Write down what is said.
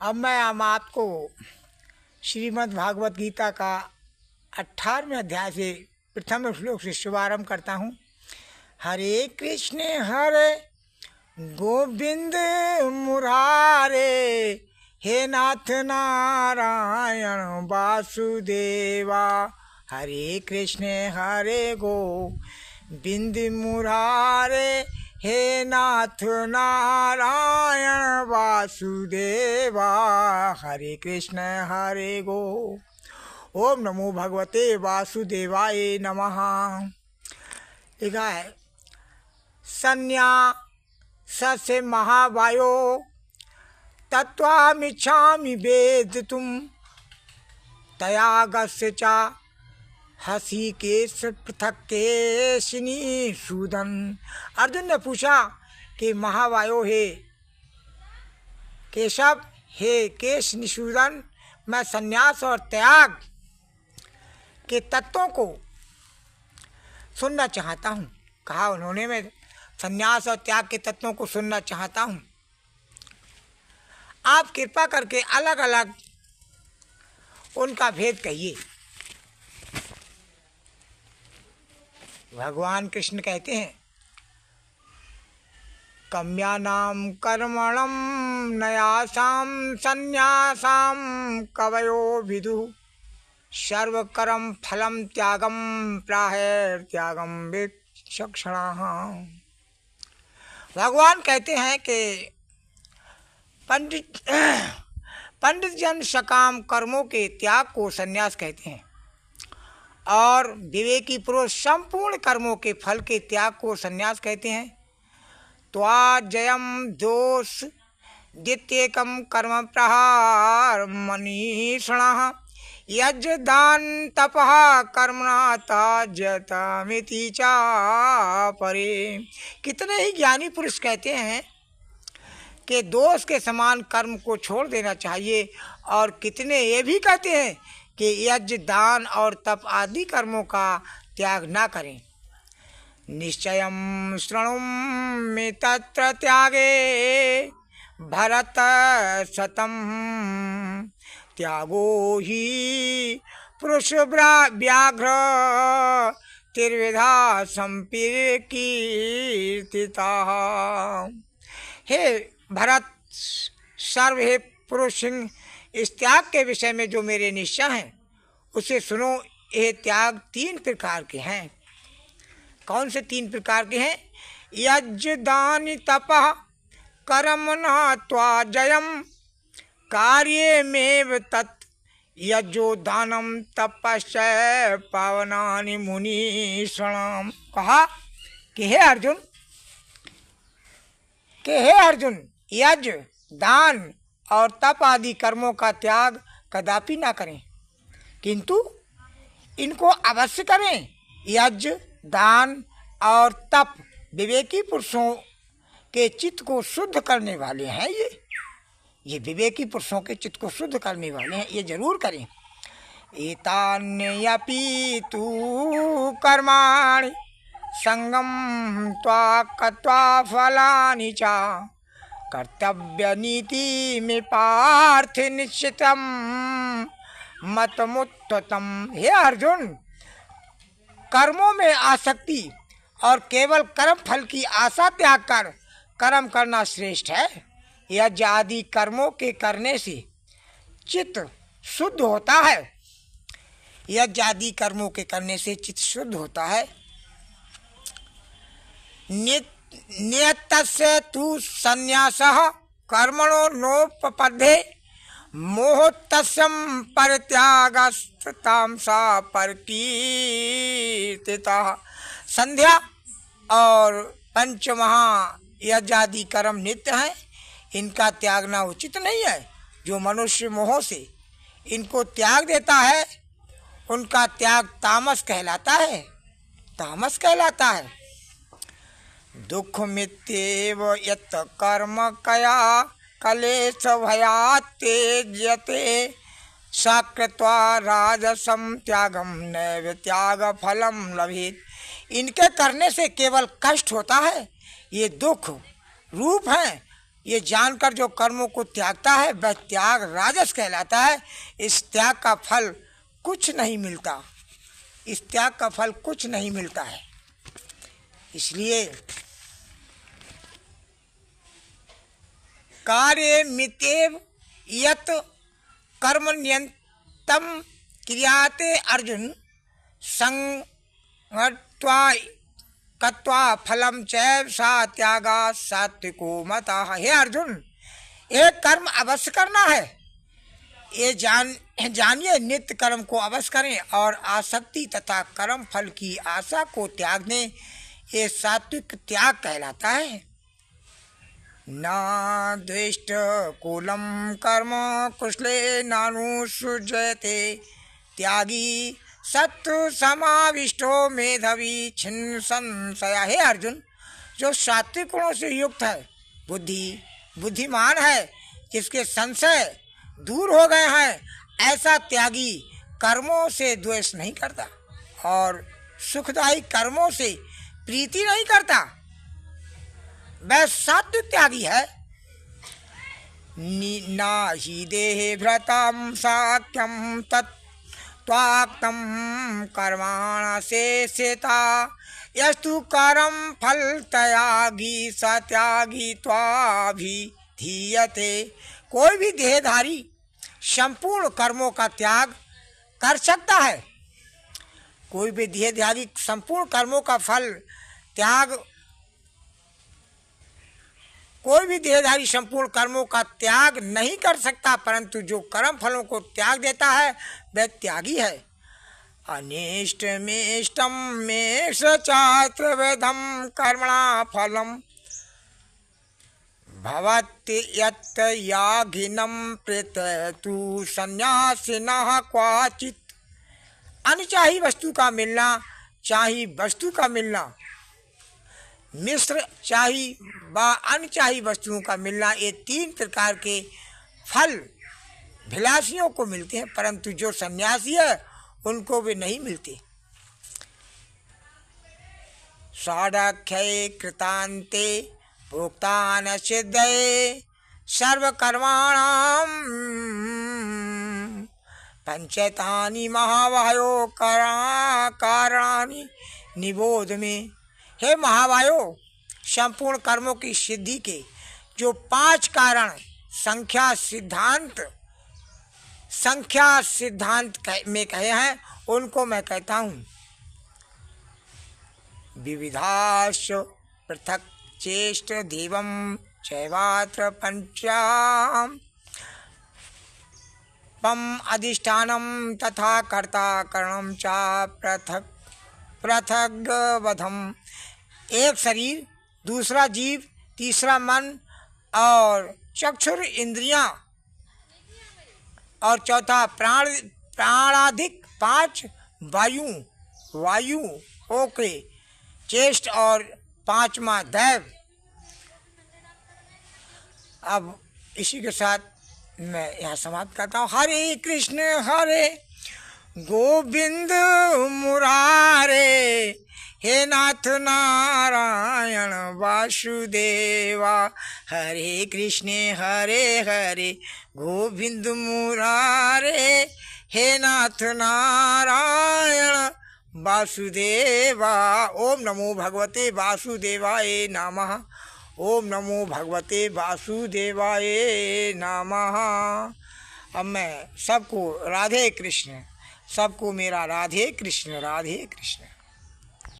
अब मैं आपको श्रीमद् भागवत गीता का 18वें अध्याय से प्रथम श्लोक से शुभारंभ करता हूँ। हरे कृष्ण हरे गोविंद मुरारे, हे नाथ नारायण वासुदेवा। हरे कृष्ण हरे गोविंद मुरारे, हे नाथ नारायण वासुदेवा। हरे कृष्ण हरे गो। ओम नमो भगवते वासुदेवाय नमः। लिखा है संन्यास महावायो तत्त्वामिच्छामि वेदितुं, त्यागस्य च हृषीकेश पृथक केशिनी सूदन। अर्जुन ने पूछा कि महावायो हे केशव, हे केश निषूदन, मैं संन्यास और त्याग के तत्वों को सुनना चाहता हूँ। कहा उन्होंने, मैं संन्यास और त्याग के तत्वों को सुनना चाहता हूँ। आप कृपा करके अलग अलग उनका भेद कहिए। भगवान कृष्ण कहते हैं, कम्यानाम कर्मणम नयासाम संन्यासाम कवयो विदु, सर्वकर्म फलम त्यागम प्राहेर त्यागम विचक्षणाः। भगवान कहते हैं कि पंडित जन सकाम कर्मों के त्याग को संन्यास कहते हैं और विवेकी पुरुष संपूर्ण कर्मों के फल के त्याग को संन्यास कहते हैं। त्वाजयम दोष द्वितीयकम कर्म प्रहार मनीषणः, यज्ञ दान तपः कर्मणा त्याज्यतामिति च परे। कितने ही ज्ञानी पुरुष कहते हैं कि दोष के समान कर्म को छोड़ देना चाहिए, और कितने ये भी कहते हैं कि यज्ञ दान और तप आदि कर्मों का त्याग ना करें। निश्चयं शृणुमि तत्र त्यागे भरत शतं, त्यागो हि पुरुष व्याघ्र त्रिविधा संप्रकीर्तितः। हे भरत सर्व, हे पुरुष सिंह, इस त्याग के विषय में जो मेरे निश्चय हैं उसे सुनो। ये त्याग 3 प्रकार के हैं। कौन से 3 प्रकार के हैं? यज्ञ दान तपः कर्मणा त्वाजयम्, कार्यमेव तत् यज्ञो दानम तपश्च पावनानि मुनीषणाम्। कहा कि हे अर्जुन, यज्ञ दान और तप आदि कर्मों का त्याग कदापि ना करें, किंतु इनको अवश्य करें। यज्ञ दान और तप विवेकी पुरुषों के चित्त को शुद्ध करने वाले हैं। ये विवेकी पुरुषों के चित्त को शुद्ध करने वाले हैं, ये जरूर करें। एतान्यपि तु कर्माणि संगम त्वा फलानि च, कर्तव्य नीति में पार्थ निश्चितम मतमुत्तम। हे अर्जुन, कर्मों में आसक्ति और केवल कर्म फल की आशा त्याग कर कर्म करना श्रेष्ठ है। यज्ञ आदि कर्मों के करने से चित्त शुद्ध होता है। यज्ञ आदि कर्मों के करने से चित्त शुद्ध होता है। नियतस्य तु संन्यासः कर्मणो नोपपद्ये, मोहतस्यं परित्यागस्तामसा परिकीर्तितः। संध्या और पंचमहा यज्ञादि कर्म नित्य हैं, इनका त्यागना उचित नहीं है। जो मनुष्य मोह से इनको त्याग देता है उनका त्याग तामस कहलाता है। दुख मित्येव यत् कर्म कया कलेश भयात् त्यज्यते, साकृत्वा राजसं त्यागम नैव त्याग फलम लभेत। इनके करने से केवल कष्ट होता है, ये दुख रूप हैं ये जानकर जो कर्मों को त्यागता है वह त्याग राजस कहलाता है। इस त्याग का फल कुछ नहीं मिलता, इस त्याग का फल कुछ नहीं मिलता है। इसलिए कार्य मितेव यत कर्मण्यंतम क्रियाते अर्जुन संगत्वा कत्वा फलम चैव सा त्यागा सात्विको मतः। हे अर्जुन, एक कर्म अवश्य करना है, ये जानिए नित्य कर्म को अवश्य करें और आसक्ति तथा कर्म फल की आशा को त्याग दें, ये सात्विक त्याग कहलाता है। न द्वेष्ट कूलम कर्म कुशले नानुसृजयते त्यागी सत्व समाविष्टो मेधवी छिन्न संशय। हे अर्जुन, जो सात्विक गुणों से युक्त है, बुद्धिमान है, जिसके संशय दूर हो गए हैं, ऐसा त्यागी कर्मों से द्वेष नहीं करता और सुखदायी कर्मों से प्रीति नहीं करता, वह सात्विक त्यागी है। ना ही देहे भ्रतम साक्ष्यम तत्त्वाक्तम कर्माण शेषेता यस्तु कर्म फल त्यागी सत्यागी त्वाभिधीयते। कोई भी देहधारी संपूर्ण कर्मों का त्याग कर सकता है, कोई भी देहधारी संपूर्ण कर्मों का फल त्याग, कोई भी देहधारी संपूर्ण कर्मों का त्याग नहीं कर सकता, परंतु जो कर्म फलों को त्याग देता है वह त्यागी है। अनिष्टमेष्टम में चात्रवेदम कर्मणा फलम भवति यत् यागिनं प्रेतयतु सन्यासिनः क्वचित्। अनचाही वस्तु का मिलना, चाही वस्तु का मिलना, मिश्र चाही व अनचाही वस्तुओं का मिलना, ये तीन प्रकार के फल भिलासियों को मिलते हैं, परंतु जो सन्यासी है उनको भी नहीं मिलते। षडाख्ये कृतान्ते प्रोक्तान सिद्धये सर्वकर्माणां पंचैतानि महावायो कारणानि निबोध में। हे महावायो, संपूर्ण कर्मों की सिद्धि के जो 5 कारण संख्या सिद्धांत में कहे हैं, उनको मैं कहता हूँ। विविधाश पृथक चेष्ट देवम चैवात्र पंचाम पम अधिष्ठानम तथा कर्ता करणम चा पृथक वधम। एक शरीर, दूसरा जीव, तीसरा मन और चक्षुर इंद्रियां और चौथा प्राणाधिक 5 वायु ओके चेष्ट और 5वां दैव। अब इसी के साथ मैं यहाँ समाप्त करता हूँ। हरे कृष्ण हरे गोविंद मुरारे, हे नाथ नारायण वासुदेवा। हरे कृष्ण हरे गोविंद मुरारे, हे नाथ नारायण वासुदेवा। ओम नमो भगवते वासुदेवाय नमः। ओम नमो भगवते वासुदेवाय नमः। अब मैं सबको राधे कृष्ण, सबको मेरा राधे कृष्ण राधे कृष्ण।